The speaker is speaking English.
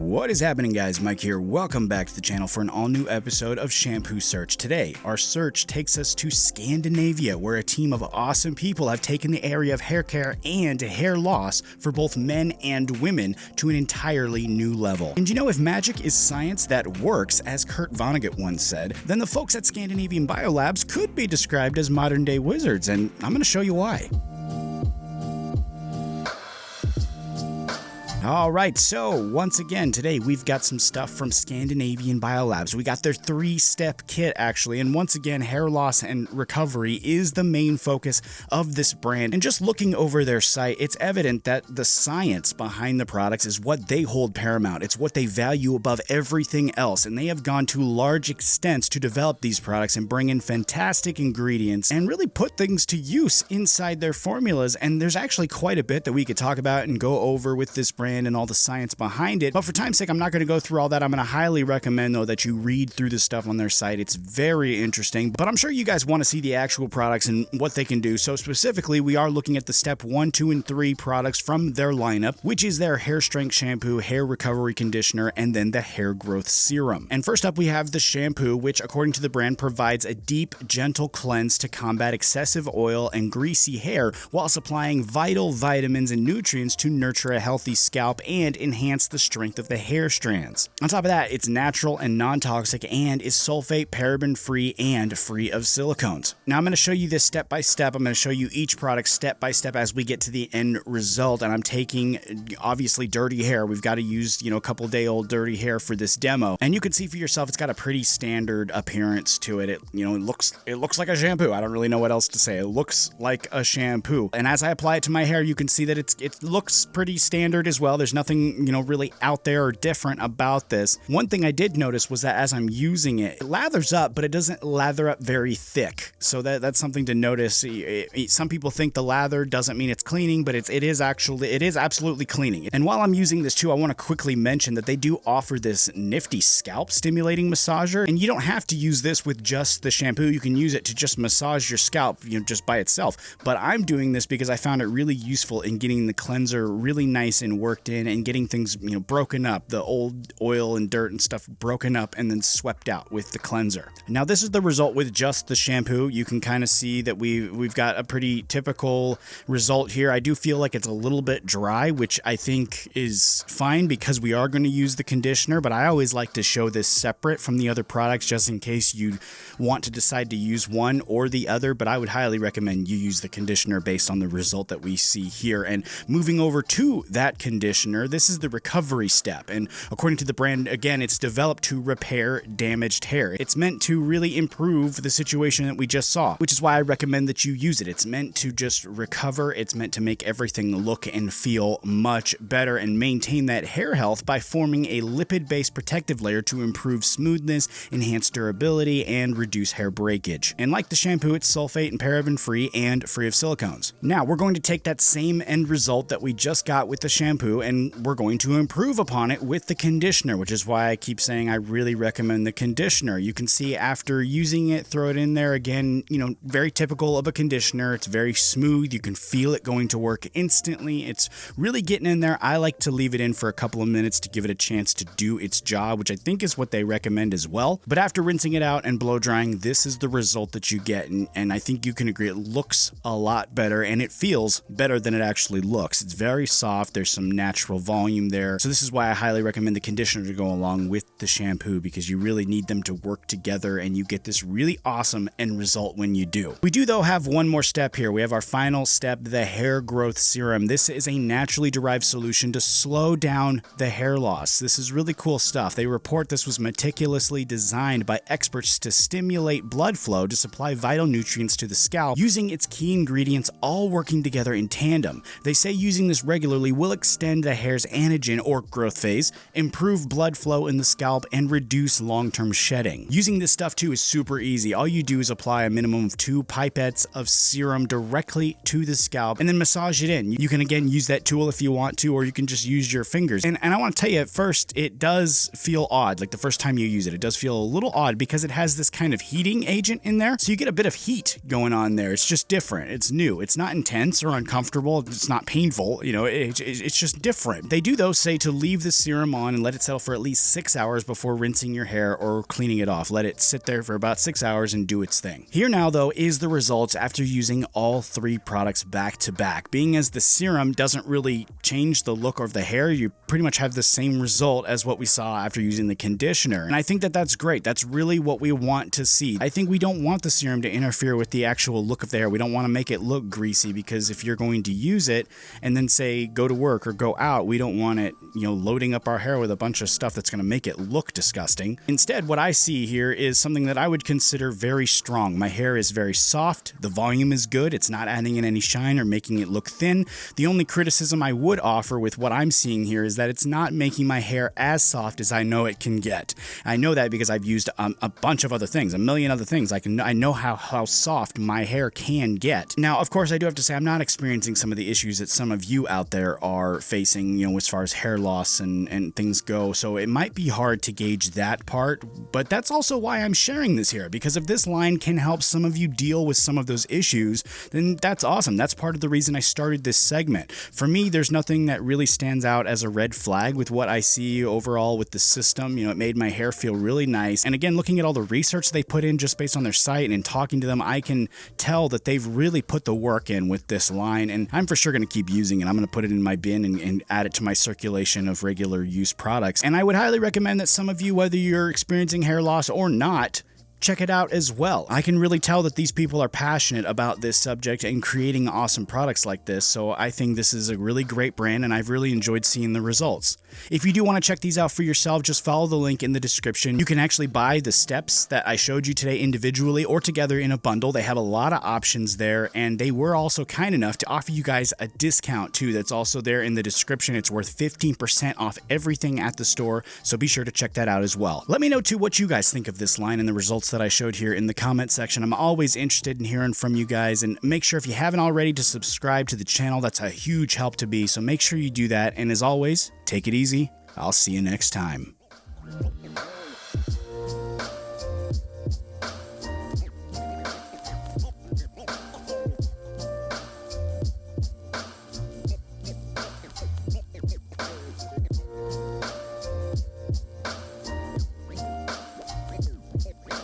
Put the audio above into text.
What is happening, guys? Mike here. Welcome back to the channel for an all-new episode of Shampoo Search. Today, our search takes us to Scandinavia, where a team of awesome people have taken the area of hair care and hair loss for both men and women to an entirely new level. And you know, if magic is science that works, as Kurt Vonnegut once said, then the folks at Scandinavian Biolabs could be described as modern-day wizards, and I'm going to show you why. Alright, so once again today we've got some stuff from Scandinavian Biolabs. We got their 3-step kit actually, and once again hair loss and recovery is the main focus of this brand. And just looking over their site, it's evident that the science behind the products is what they hold paramount. It's what they value above everything else, and they have gone to large extents to develop these products and bring in fantastic ingredients and really put things to use inside their formulas. And there's actually quite a bit that we could talk about and go over with this brand and all the science behind it, but for time's sake I'm not going to go through all that. I'm going to highly recommend though that you read through the stuff on their site. It's very interesting, but I'm sure you guys want to see the actual products and what they can do. So specifically we are looking at the step 1, 2, and 3 products from their lineup, which is their hair strength shampoo, hair recovery conditioner, and then the hair growth serum. And first up we have the shampoo, which according to the brand provides a deep, gentle cleanse to combat excessive oil and greasy hair while supplying vital vitamins and nutrients to nurture a healthy scalp and enhance the strength of the hair strands. On top of that, it's natural and non-toxic and is sulfate, paraben free, and free of silicones. Now I'm going to show you this step by step. I'm going to show you each product step by step as we get to the end result, and I'm taking obviously dirty hair. We've got to use, a couple day old dirty hair for this demo, and you can see for yourself it's got a pretty standard appearance to it. It looks like a shampoo. I don't really know what else to say. It looks like a shampoo, and as I apply it to my hair, you can see that it looks pretty standard as well. There's nothing, really out there or different about this. One thing I did notice was that as I'm using it, it lathers up, but it doesn't lather up very thick. So that's something to notice. Some people think the lather doesn't mean it's cleaning, but it is absolutely cleaning. And while I'm using this too, I want to quickly mention that they do offer this nifty scalp stimulating massager, and you don't have to use this with just the shampoo. You can use it to just massage your scalp, just by itself. But I'm doing this because I found it really useful in getting the cleanser really nice and worked in and getting things broken up, the old oil and dirt and stuff broken up and then swept out with the cleanser. Now this is the result with just the shampoo. You can kind of see that we've got a pretty typical result here. I do feel like it's a little bit dry, which I think is fine because we are going to use the conditioner, but I always like to show this separate from the other products just in case you want to decide to use one or the other. But I would highly recommend you use the conditioner based on the result that we see here. And moving over to that conditioner, this is the recovery step, and according to the brand, again, it's developed to repair damaged hair. It's meant to really improve the situation that we just saw, which is why I recommend that you use it. It's meant to just recover. It's meant to make everything look and feel much better and maintain that hair health by forming a lipid-based protective layer to improve smoothness, enhance durability, and reduce hair breakage. And like the shampoo, it's sulfate and paraben free and free of silicones. Now we're going to take that same end result that we just got with the shampoo and we're going to improve upon it with the conditioner, which is why I keep saying I really recommend the conditioner. You can see after using it, throw it in there again, very typical of a conditioner. It's very smooth. You can feel it going to work instantly. It's really getting in there. I like to leave it in for a couple of minutes to give it a chance to do its job, which I think is what they recommend as well. But after rinsing it out and blow drying, this is the result that you get. And I think you can agree it looks a lot better and it feels better than it actually looks. It's very soft. There's some natural volume there. So this is why I highly recommend the conditioner to go along with the shampoo, because you really need them to work together and you get this really awesome end result when you do. We do though have one more step here. We have our final step, the hair growth serum. This is a naturally derived solution to slow down the hair loss. This is really cool stuff. They report this was meticulously designed by experts to stimulate blood flow to supply vital nutrients to the scalp using its key ingredients all working together in tandem. They say using this regularly will extend the hair's anagen or growth phase, improve blood flow in the scalp, and reduce long-term shedding. Using this stuff too is super easy. All you do is apply a minimum of 2 pipettes of serum directly to the scalp and then massage it in. You can again use that tool if you want to, or you can just use your fingers. And I want to tell you, at first it does feel odd. Like the first time you use it, it does feel a little odd because it has this kind of heating agent in there. So you get a bit of heat going on there. It's just different. It's new. It's not intense or uncomfortable. It's not painful. It's just different. They do though say to leave the serum on and let it settle for at least 6 hours before rinsing your hair or cleaning it off. Let it sit there for about 6 hours and do its thing. Here now though is the results after using all 3 products back to back. Being as the serum doesn't really change the look of the hair, you pretty much have the same result as what we saw after using the conditioner. And I think that that's great. That's really what we want to see. I think we don't want the serum to interfere with the actual look of the hair. We don't want to make it look greasy, because if you're going to use it and then say go to work or go out, we don't want it, loading up our hair with a bunch of stuff that's going to make it look disgusting. Instead, what I see here is something that I would consider very strong. My hair is very soft. The volume is good. It's not adding in any shine or making it look thin. The only criticism I would offer with what I'm seeing here is that it's not making my hair as soft as I know it can get. I know that because I've used a bunch of other things, a million other things. I know how soft my hair can get. Now, of course, I do have to say I'm not experiencing some of the issues that some of you out there are facing, as far as hair loss and things go. So it might be hard to gauge that part, but that's also why I'm sharing this here, because if this line can help some of you deal with some of those issues, then that's awesome. That's part of the reason I started this segment. For me, there's nothing that really stands out as a red flag with what I see overall with the system. It made my hair feel really nice. And again, looking at all the research they put in just based on their site and talking to them, I can tell that they've really put the work in with this line, and I'm for sure going to keep using it. I'm going to put it in my bin and add it to my circulation of regular use products. And I would highly recommend that some of you, whether you're experiencing hair loss or not, check it out as well. I can really tell that these people are passionate about this subject and creating awesome products like this, so I think this is a really great brand and I've really enjoyed seeing the results. If you do want to check these out for yourself, just follow the link in the description. You can actually buy the steps that I showed you today individually or together in a bundle. They have a lot of options there, and they were also kind enough to offer you guys a discount too. That's also there in the description. It's worth 15% off everything at the store, so be sure to check that out as well. Let me know too what you guys think of this line and the results that I showed here in the comment section. I'm always interested in hearing from you guys, and make sure if you haven't already to subscribe to the channel. That's a huge help to me, so make sure you do that. And as always, take it easy. I'll see you next time.